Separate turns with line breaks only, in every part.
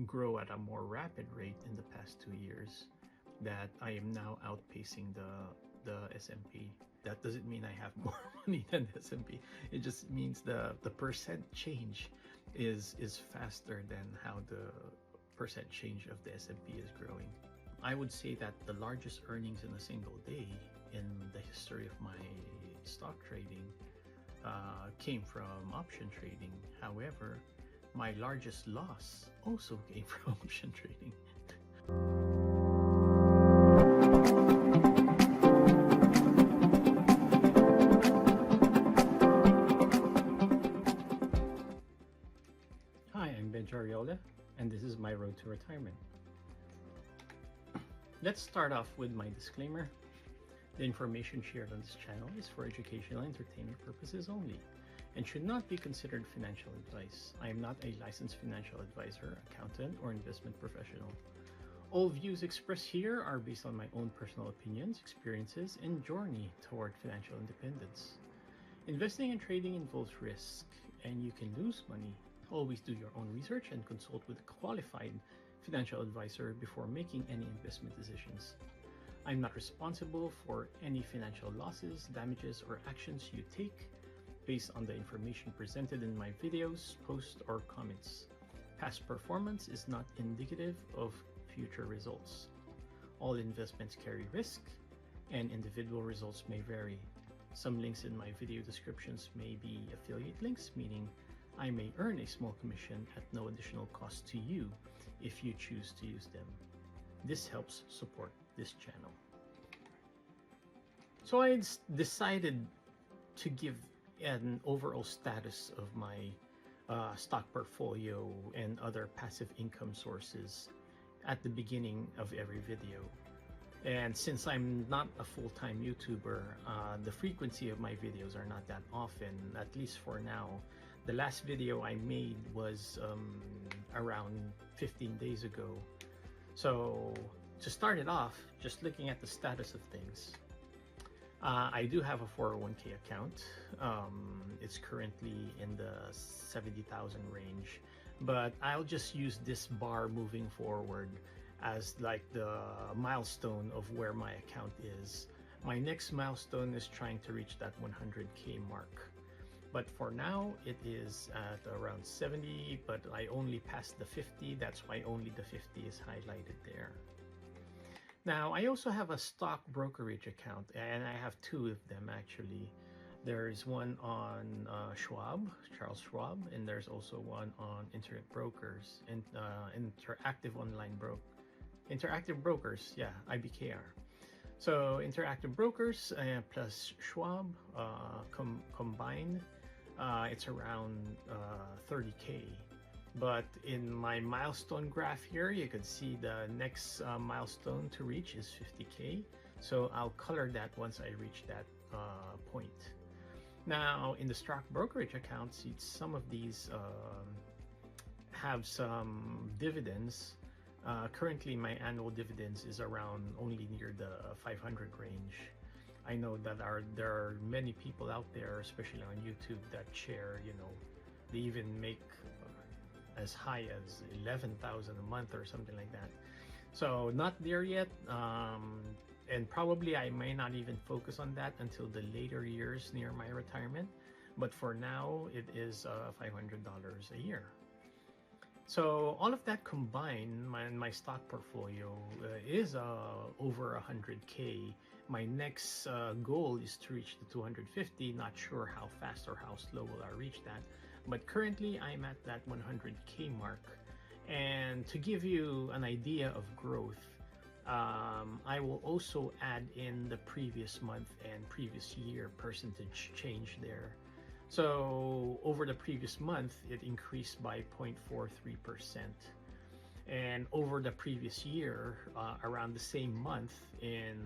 grow at a more rapid rate in the past 2 years that I am now outpacing the S&P. That doesn't mean I have more money than the S&P. It just means the percent change is faster than how the percent change of the S&P is growing. I would say that the largest earnings in a single day in the history of my stock trading came from option trading. However, my largest loss also came from option trading. Hi, I'm Benj Arriola, and this is my road to retirement. Let's start off with my disclaimer. The information shared on this channel is for educational and entertainment purposes only and should not be considered financial advice. I am not a licensed financial advisor, accountant, or investment professional. All views expressed here are based on my own personal opinions, experiences, and journey toward financial independence. Investing and trading involves risk, and you can lose money. Always do your own research and consult with a qualified financial advisor before making any investment decisions. I'm not responsible for any financial losses, damages, or actions you take based on the information presented in my videos, posts, or comments. Past performance is not indicative of future results. All investments carry risk, and individual results may vary. Some links in my video descriptions may be affiliate links, meaning I may earn a small commission at no additional cost to you if you choose to use them. This helps support this channel. So I decided to give an overall status of my stock portfolio and other passive income sources at the beginning of every video. And since I'm not a full-time YouTuber, the frequency of my videos are not that often, at least for now. The last video I made was around 15 days ago. So to start it off, just looking at the status of things, I do have a 401k account. It's currently in the 70,000 range, but I'll just use this bar moving forward as like the milestone of where my account is. My next milestone is trying to reach that 100k mark. But for now, it is at around 70, but I only passed the 50. That's why only the 50 is highlighted there. Now, I also have a stock brokerage account, and I have two of them actually. There's one on Charles Schwab, and there's also one on Internet Brokers, and Interactive Brokers, yeah, IBKR. So Interactive Brokers plus Schwab combined, it's around 30k. But in my milestone graph here, you can see the next milestone to reach is 50k. So I'll color that once I reach that point. Now, in the stock brokerage accounts, some of these have some dividends. Currently, my annual dividends is around only near the 500 range. I know that there are many people out there, especially on YouTube, that share, they even make as high as 11,000 a month or something like that. So not there yet, and probably I may not even focus on that until the later years near my retirement. But for now, it is $500 a year. So all of that combined, my stock portfolio is over 100k. My next goal is to reach the 250. Not sure how fast or how slow will I reach that, but currently I'm at that 100k mark. And to give you an idea of growth, I will also add in the previous month and previous year percentage change there. So over the previous month, it increased by 0.43%. And over the previous year, around the same month in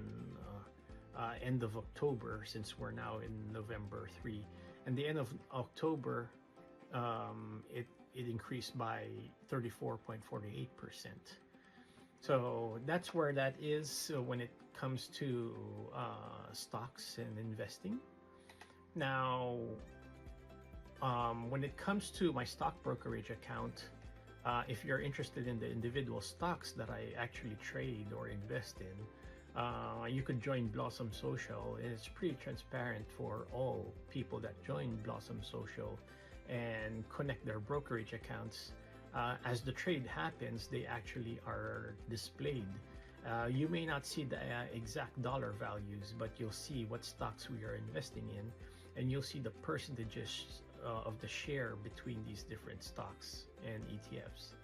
end of October, since we're now in November 3, and the end of October, it increased by 34.48%. So that's where that is when it comes to stocks and investing. Now, when it comes to my stock brokerage account, If you're interested in the individual stocks that I actually trade or invest in, you could join Blossom Social. It's pretty transparent for all people that join Blossom Social and connect their brokerage accounts. As the trade happens, they actually are displayed. You may not see the exact dollar values, but you'll see what stocks we are investing in, and you'll see the percentages of the share between these different stocks and ETFs.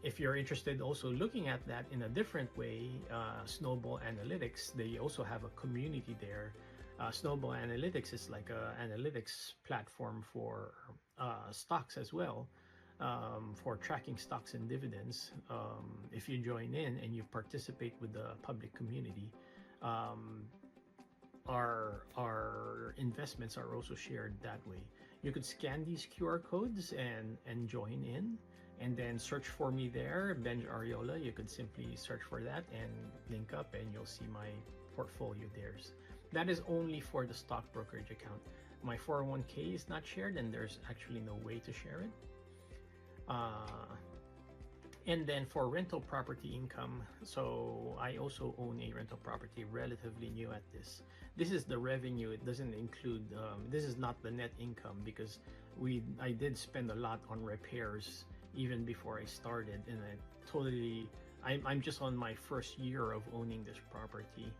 If you're interested also looking at that in a different way, Snowball Analytics, they also have a community there. Snowball Analytics is like an analytics platform for stocks as well, for tracking stocks and dividends. If you join in and you participate with the public community, our investments are also shared that way. You could scan these QR codes and join in, and then search for me there, Benj Arriola. You could simply search for that and link up, and you'll see my portfolio there. That is only for the stock brokerage account. My 401k is not shared, and there's actually no way to share it. And then for rental property income, so I also own a rental property, relatively new at this. This is the revenue. It doesn't include, this is not the net income, because I did spend a lot on repairs even before I started, and I'm just on my first year of owning this property,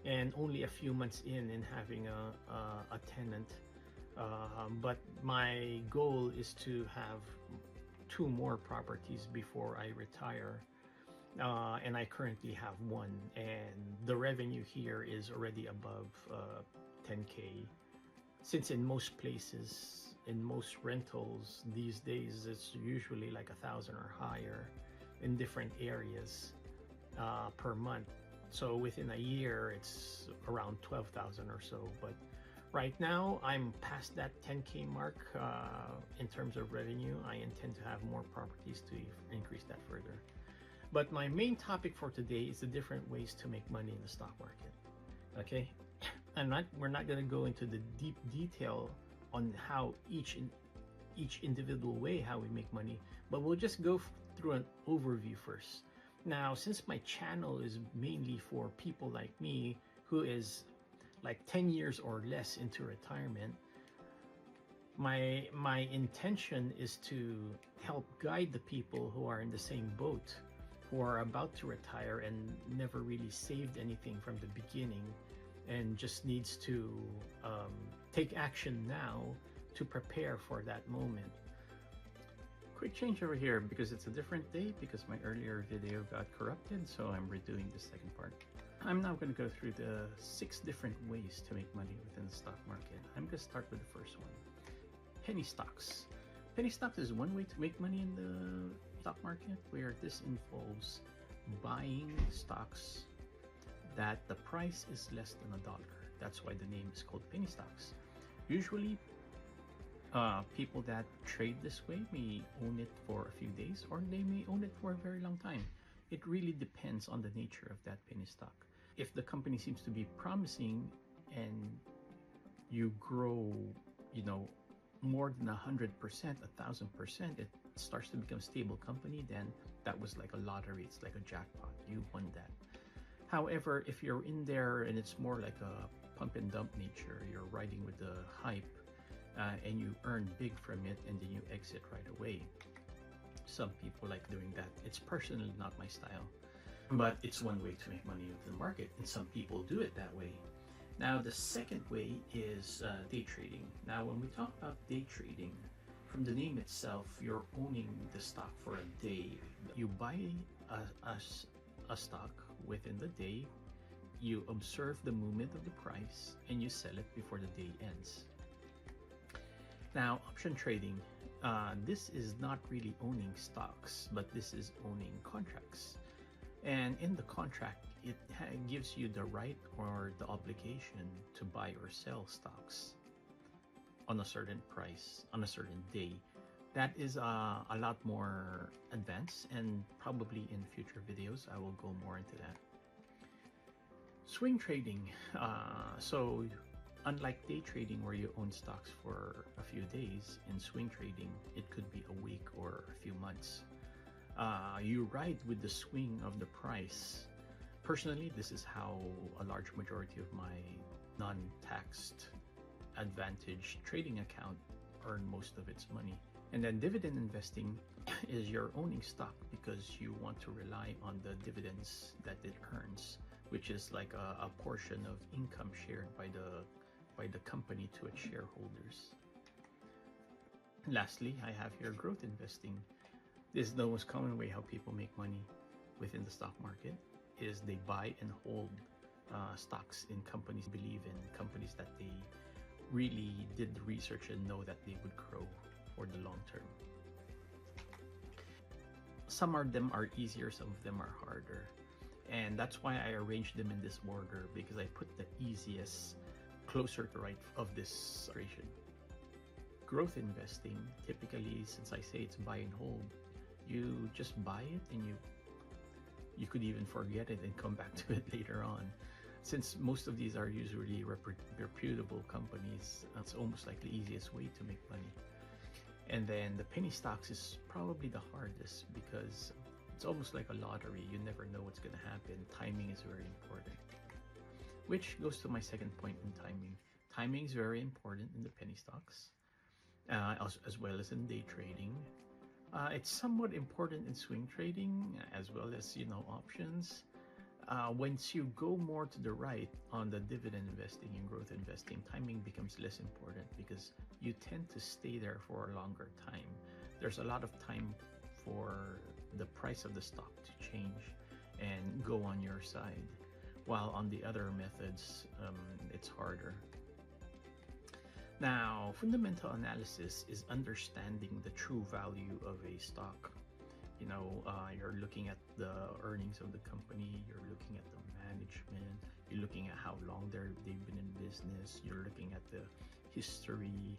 and only a few months in having a tenant. But my goal is to have 2 more properties before I retire, and I currently have 1, and the revenue here is already above 10K, since in most places, in most rentals these days, it's usually like 1,000 or higher in different areas per month. So within a year, it's around 12,000 or so. But right now, I'm past that 10K mark in terms of revenue. I intend to have more properties to increase that further. But my main topic for today is the different ways to make money in the stock market. Okay, we're not going to go into the deep detail on how each individual way how we make money, but we'll just go through an overview first. Now, since my channel is mainly for people like me who is like 10 years or less into retirement, my intention is to help guide the people who are in the same boat, who are about to retire and never really saved anything from the beginning, and just needs to take action now to prepare for that moment. Quick change over here because it's a different day, because my earlier video got corrupted, so I'm redoing the second part. I'm now going to go through the 6 different ways to make money within the stock market. I'm going to start with the first one. Penny stocks. Penny stocks is one way to make money in the stock market, where this involves buying stocks that the price is less than $1. That's why the name is called penny stocks. Usually, people that trade this way may own it for a few days, or they may own it for a very long time. It really depends on the nature of that penny stock. If the company seems to be promising and you grow, more than 100%, 1,000%, it starts to become a stable company, then that was like a lottery. It's like a jackpot. You won that. However, if you're in there and it's more like a pump and dump nature, you're riding with the hype, and you earn big from it and then you exit right away. Some people like doing that. It's personally not my style, but it's one way to make money with the market, and some people do it that way. Now, the second way is day trading. Now, when we talk about day trading, from the name itself, you're owning the stock for a day. You buy a stock within the day, you observe the movement of the price, and you sell it before the day ends. Now, option trading, this is not really owning stocks, but this is owning contracts. And in the contract, it gives you the right or the obligation to buy or sell stocks on a certain price, on a certain day. That is a lot more advanced, and probably in future videos, I will go more into that. Swing trading. So Unlike day trading where you own stocks for a few days, in swing trading, it could be a week or a few months. You ride with the swing of the price. Personally, this is how a large majority of my non-taxed advantage trading account earn most of its money. And then dividend investing is you're owning stock because you want to rely on the dividends that it earns, which is like a portion of income shared by the company to its shareholders. Lastly, I have here growth investing. This is the most common way how people make money within the stock market, is they buy and hold stocks in companies they believe in, companies that they really did the research and know that they would grow for the long term. Some of them are easier, some of them are harder. And that's why I arranged them in this order, because I put the easiest closer to right of this ration. Growth investing, typically, since I say it's buy and hold, you just buy it and you could even forget it and come back to it later on. Since most of these are usually reputable companies, it's almost like the easiest way to make money. And then the penny stocks is probably the hardest because it's almost like a lottery. You never know what's going to happen. Timing is very important. Which goes to my second point in timing. Timing is very important in the penny stocks, as well as in day trading. It's somewhat important in swing trading as well as, options. Once you go more to the right on the dividend investing and growth investing, timing becomes less important because you tend to stay there for a longer time. There's a lot of time for the price of the stock to change and go on your side, while on the other methods, it's harder. Now, fundamental analysis is understanding the true value of a stock. You're looking at the earnings of the company, you're looking at the management, you're looking at how long they've been in business, you're looking at the history,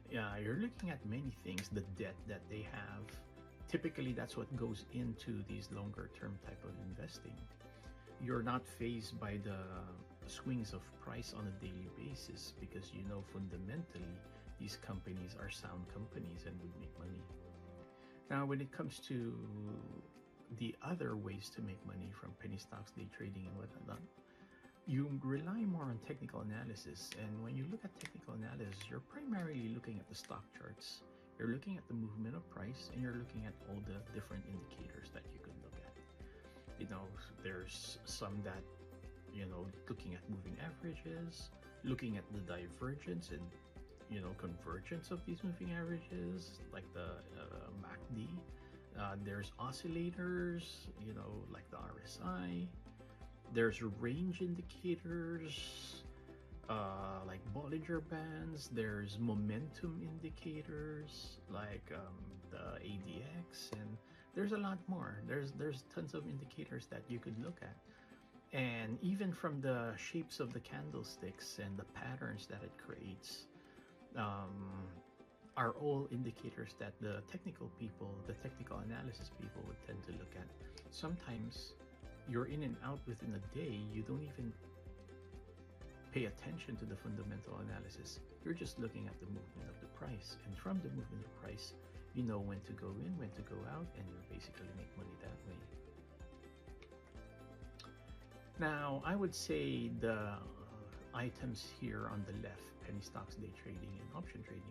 you're looking at many things, the debt that they have. Typically, that's what goes into these longer term type of investing. You're not fazed by the swings of price on a daily basis because fundamentally these companies are sound companies and would make money. Now, when it comes to the other ways to make money from penny stocks, day trading, and whatnot, you rely more on technical analysis. And when you look at technical analysis, you're primarily looking at the stock charts. You're looking at the movement of price, and you're looking at all the different indicators that you could look at. There's some that, looking at moving averages, looking at the divergence and convergence of these moving averages, like the MACD. There's oscillators, like the RSI. There's range indicators, like Bollinger Bands. There's momentum indicators, like the ADX, and there's a lot more. There's tons of indicators that you could look at. And even from the shapes of the candlesticks and the patterns that it creates, are all indicators that the technical people, the technical analysis people would tend to look at. Sometimes you're in and out within a day, you don't even pay attention to the fundamental analysis. You're just looking at the movement of the price. And from the movement of the price, you know when to go in, when to go out, and you basically make money that way. Now, I would say the items here on the left, penny stocks, day trading, and option trading,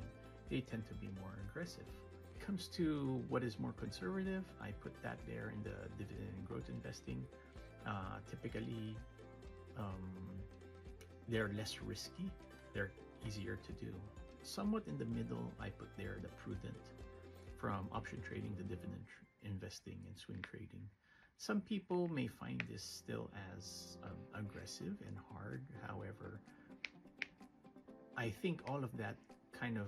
they tend to be more aggressive. When it comes to what is more conservative, I put that there in the dividend and growth investing. Typically, they're less risky, they're easier to do. Somewhat in the middle, I put there the prudent, from option trading to dividend investing and swing trading. Some people may find this still as aggressive and hard. However, I think all of that kind of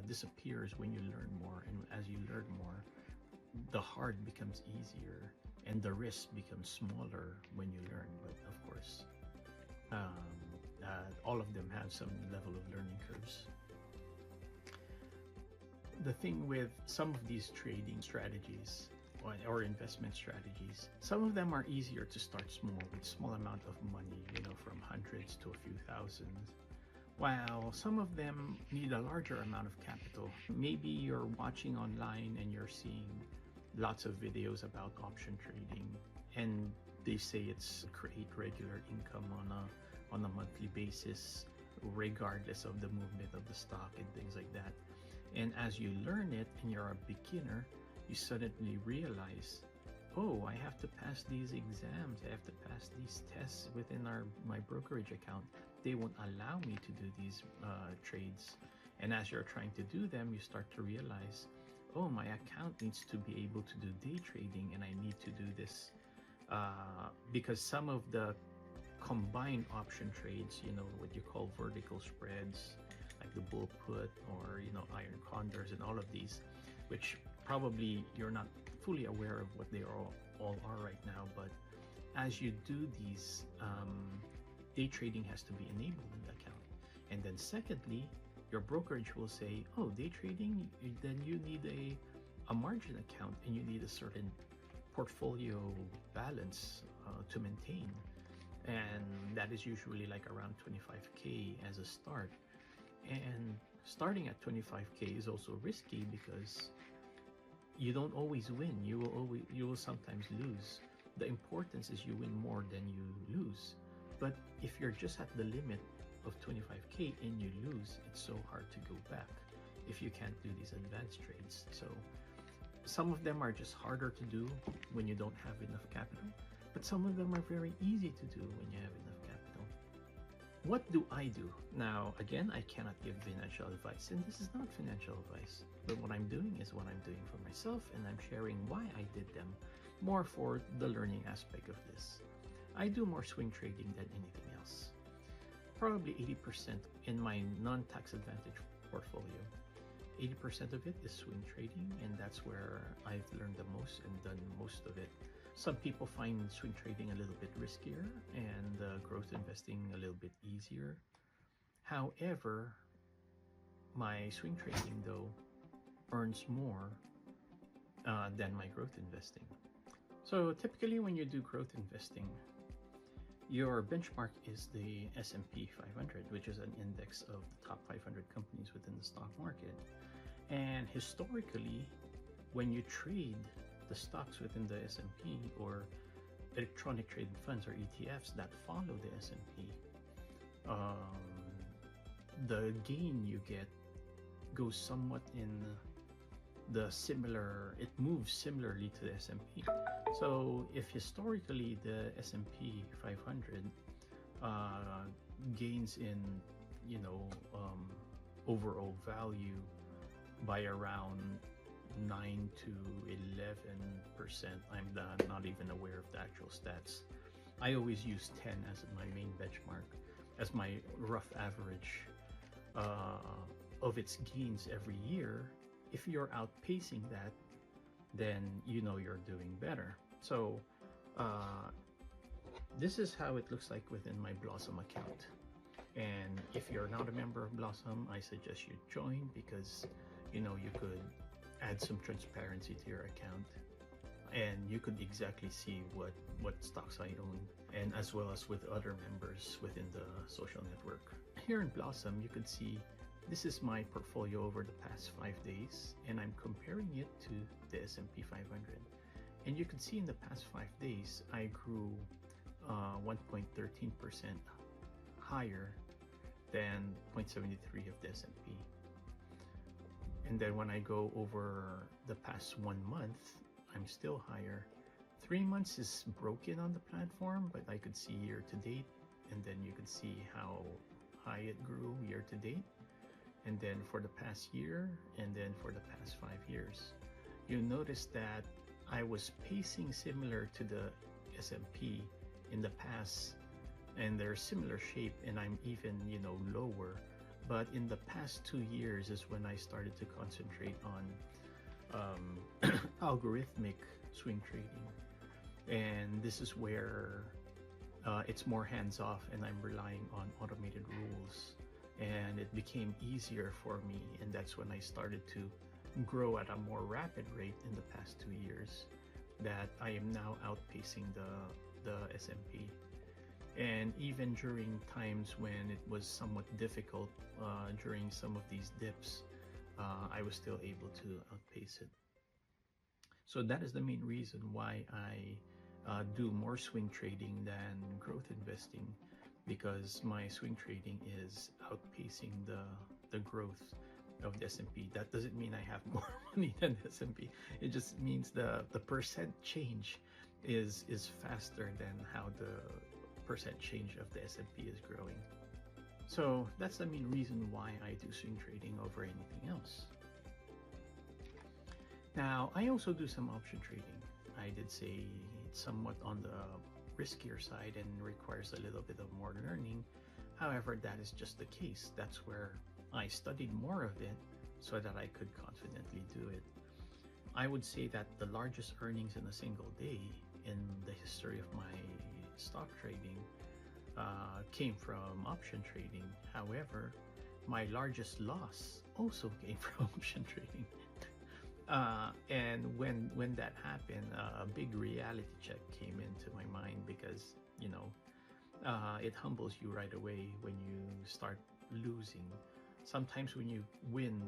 disappears when you learn more. And as you learn more, the hard becomes easier and the risk becomes smaller when you learn. But of course, all of them have some level of learning curves. The thing with some of these trading strategies or investment strategies, some of them are easier to start small with small amount of money, from hundreds to a few thousands. while some of them need a larger amount of capital. Maybe you're watching online and you're seeing lots of videos about option trading, and they say it's create regular income on a monthly basis regardless of the movement of the stock and things like that. And as you learn it and you're a beginner, you suddenly realize, oh, I have to pass these exams, I have to pass these tests within my brokerage account. They won't allow me to do these trades. And as you're trying to do them, you start to realize, oh, my account needs to be able to do day trading, and I need to do this because some of the combined option trades, what you call vertical spreads, like the bull put or iron condors and all of these, which probably you're not fully aware of what they all are right now. But as you do these, day trading has to be enabled in the account. And then secondly, your brokerage will say, oh, day trading, then you need a margin account, and you need a certain portfolio balance to maintain. And that is usually like around 25K as a start. And starting at 25K is also risky because you don't always win. You will sometimes lose. The importance is you win more than you lose. But if you're just at the limit of 25K and you lose, it's so hard to go back if you can't do these advanced trades. So some of them are just harder to do when you don't have enough capital, but some of them are very easy to do when you have enough capital. What do I do? Now, again, I cannot give financial advice, and this is not financial advice, but what I'm doing is what I'm doing for myself, and I'm sharing why I did them, more for the learning aspect of this. I do more swing trading than anything else. Probably 80% in my non-tax advantage portfolio. 80% of it is swing trading, and that's where I've learned the most and done most of it. Some people find swing trading a little bit riskier and growth investing a little bit easier. However, my swing trading though earns more than my growth investing. So typically when you do growth investing, your benchmark is the S&P 500, which is an index of the top 500 companies within the stock market. And historically, when you trade the stocks within the S&P or electronic traded funds or ETFs that follow the S&P, the gain you get goes somewhat in the similar, it moves similarly to the S&P. So if historically the S&P 500 gains in, overall value by around 9 to 11%. I'm not even aware of the actual stats. I always use 10 as my main benchmark, as my rough average of its gains every year. If you're outpacing that, then you're doing better. So this is how it looks like within my Blossom account. And if you're not a member of Blossom, I suggest you join because you could add some transparency to your account, and you could exactly see what stocks I own, and as well as with other members within the social network. Here in Blossom, you could see this is my portfolio over the past 5 days, and I'm comparing it to the S&P 500. And you can see in the past 5 days, I grew 1.13% higher than 0.73 of the S&P. And then when I go over the past 1 month, I'm still higher. 3 months is broken on the platform, but I could see year to date, and then you could see how high it grew year to date, and then for the past year, and then for the past 5 years. You'll notice that I was pacing similar to the S&P in the past, and they're similar shape, and I'm even lower. But in the past 2 years is when I started to concentrate on algorithmic swing trading, and this is where it's more hands-off, and I'm relying on automated rules, and it became easier for me, and that's when I started to grow at a more rapid rate in the past 2 years, that I am now outpacing the S&P. And even during times when it was somewhat difficult, during some of these dips, I was still able to outpace it. So that is the main reason why I do more swing trading than growth investing, because my swing trading is outpacing the growth of the S&P. That doesn't mean I have more money than the S&P. It just means the percent change is faster than how the percent change of the S&P is growing. So that's the main reason why I do swing trading over anything else. Now, I also do some option trading. I did say it's somewhat on the riskier side and requires a little bit of more learning. However, that is just the case. That's where I studied more of it so that I could confidently do it. I would say that the largest earnings in a single day in the history of my stock trading came from option trading. However, my largest loss also came from option trading. And when that happened, a big reality check came into my mind, because it humbles you right away when you start losing. Sometimes when you win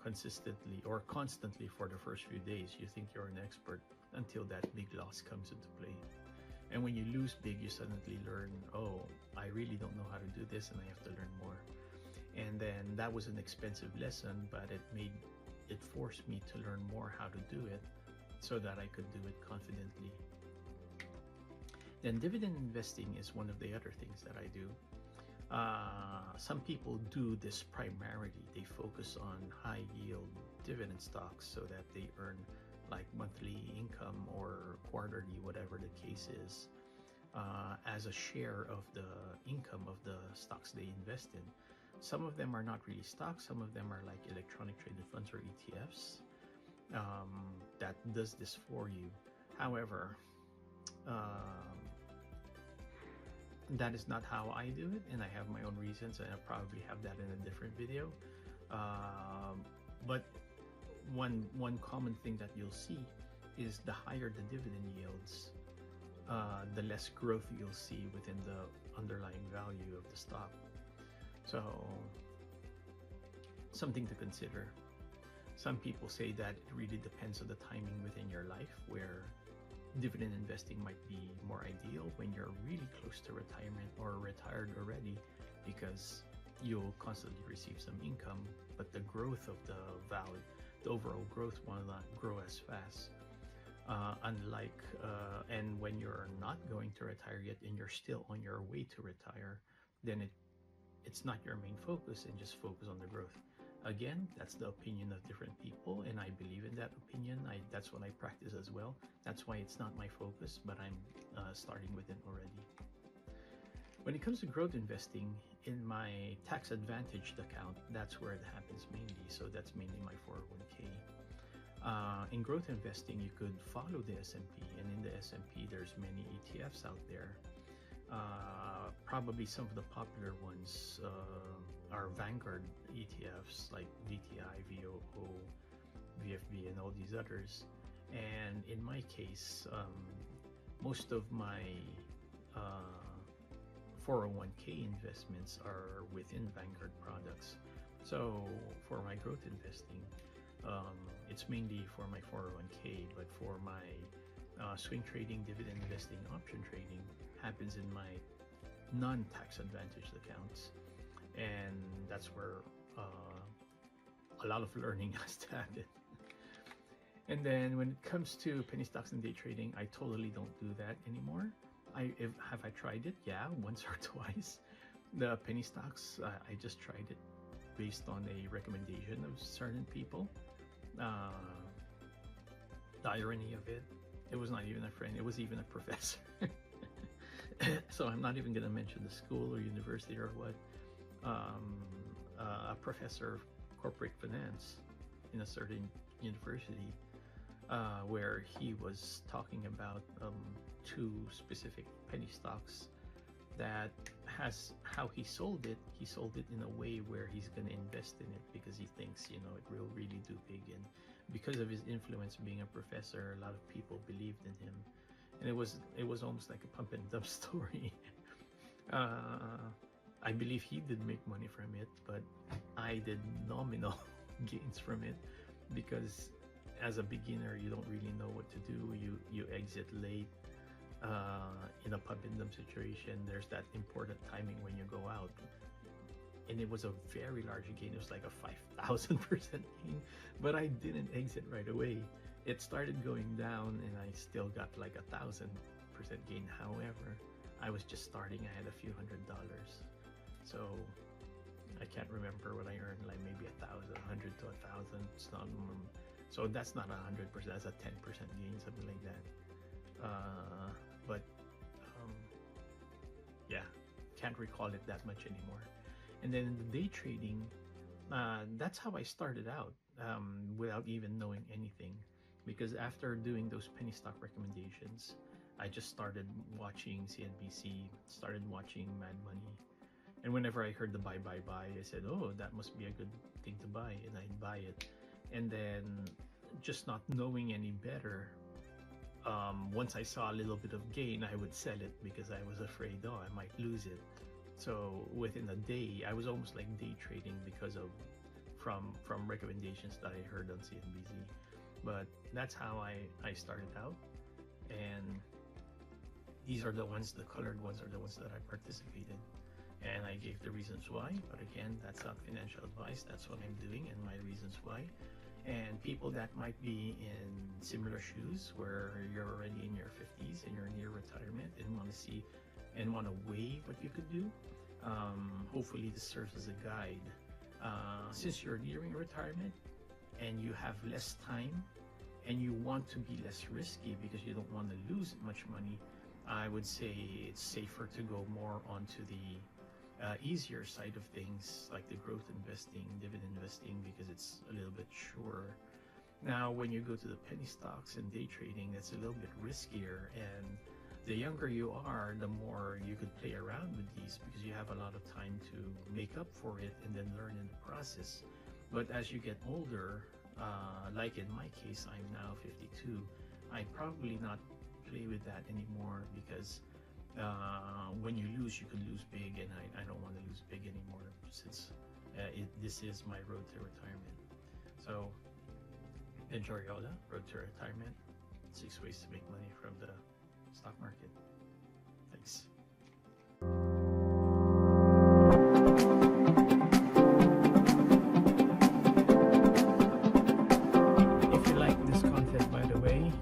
consistently or constantly for the first few days, you think you're an expert until that big loss comes into play. And when you lose big, you suddenly learn, oh, I really don't know how to do this and I have to learn more. And then that was an expensive lesson, but it forced me to learn more how to do it so that I could do it confidently. Then dividend investing is one of the other things that I do. Some people do this primarily. They focus on high yield dividend stocks so that they earn like monthly income or quarterly, whatever the case is, as a share of the income of the stocks they invest in. Some of them are not really stocks. Some of them are like electronic traded funds or ETFs that does this for you. However, that is not how I do it, and I have my own reasons, and I'll probably have that in a different video. But one common thing that you'll see is the higher the dividend yields, the less growth you'll see within the underlying value of the stock. So something to consider. Some people say that it really depends on the timing within your life, where dividend investing might be more ideal when you're really close to retirement or retired already, because you'll constantly receive some income, but the growth of the value, the overall growth, will not grow as fast. And when you're not going to retire yet and you're still on your way to retire, then it's not your main focus, and just focus on the growth. Again, that's the opinion of different people, and I believe in that opinion. That's what I practice as well. That's why it's not my focus, but I'm starting with it already. When it comes to growth investing, in my tax advantaged account, that's where it happens mainly. So that's mainly my 401k. In growth investing, you could follow the S&P, and in the S&P, there's many ETFs out there. Probably some of the popular ones are Vanguard ETFs like VTI, VOO, VFB, and all these others. And in my case, most of my 401k investments are within Vanguard products. So for my growth investing, it's mainly for my 401k, but for my swing trading, dividend investing, option trading happens in my non-tax advantaged accounts, and that's where a lot of learning has to happen. And then when it comes to penny stocks and day trading, I totally don't do that anymore. Have I tried it? Yeah, once or twice. The penny stocks, I just tried it based on a recommendation of certain people. The irony of it, it was not even a friend, it was even a professor. So I'm not even going to mention the school or university or what. A professor of corporate finance in a certain university, where he was talking about two specific penny stocks that has how he sold it. He sold it in a way where he's going to invest in it because he thinks, it will really do big. And because of his influence being a professor, a lot of people believed in him. and it was almost like a pump and dump story. I believe he did make money from it, but I did nominal gains from it, because as a beginner you don't really know what to do. You exit late. In a pump and dump situation, there's that important timing when you go out, and it was a very large gain. It was like a 5,000% gain, but I didn't exit right away. It started going down, and I still got like 1,000% gain. However, I was just starting. I had a few $100s, so I can't remember what I earned. Like maybe 1,000, 100 to 1,000. It's not, so that's not 100%. That's a 10% gain, something like that. But yeah, can't recall it that much anymore. And then in the day trading, that's how I started out, without even knowing anything, because after doing those penny stock recommendations, I just started watching CNBC, started watching Mad Money, and whenever I heard the buy, I said, oh, that must be a good thing to buy, and I'd buy it. And then, just not knowing any better, once I saw a little bit of gain, I would sell it, because I was afraid, oh, I might lose it. So within a day, I was almost like day trading because of from recommendations that I heard on CNBC. But that's how I started out, and these are the ones, the colored ones are the ones that I participated, and I gave the reasons why. But again, that's not financial advice. That's what I'm doing and my reasons why. And people that might be in similar shoes, where you're already in your 50s and you're near retirement and want to see and want to weigh what you could do, hopefully this serves as a guide. Since you're nearing retirement and you have less time and you want to be less risky because you don't want to lose much money, I would say it's safer to go more onto the easier side of things, like the growth investing, dividend investing, because it's a little bit surer. Now, when you go to the penny stocks and day trading, it's a little bit riskier, and the younger you are, the more you could play around with these, because you have a lot of time to make up for it and then learn in the process. But as you get older, like in my case, I'm now 52, I'd probably not play with that anymore, because when you lose, you can lose big, and I don't want to lose big anymore, since this is my road to retirement. So, Benj, Arriola, road to retirement, 6 ways to make money from the stock market. Thanks. If you like this content, by the way,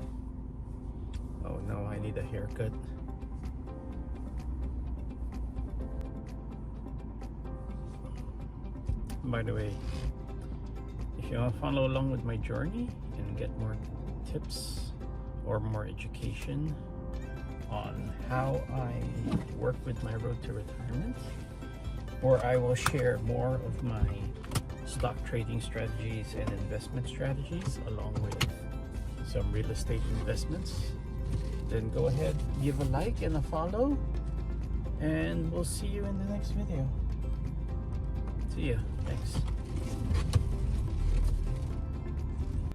oh no, I need a haircut. By the way, if you want to follow along with my journey and get more tips or more education on how I work with my road to retirement, or I will share more of my stock trading strategies and investment strategies, along with some real estate investments, then go ahead, give a like and a follow, and we'll see you in the next video. See ya. Thanks.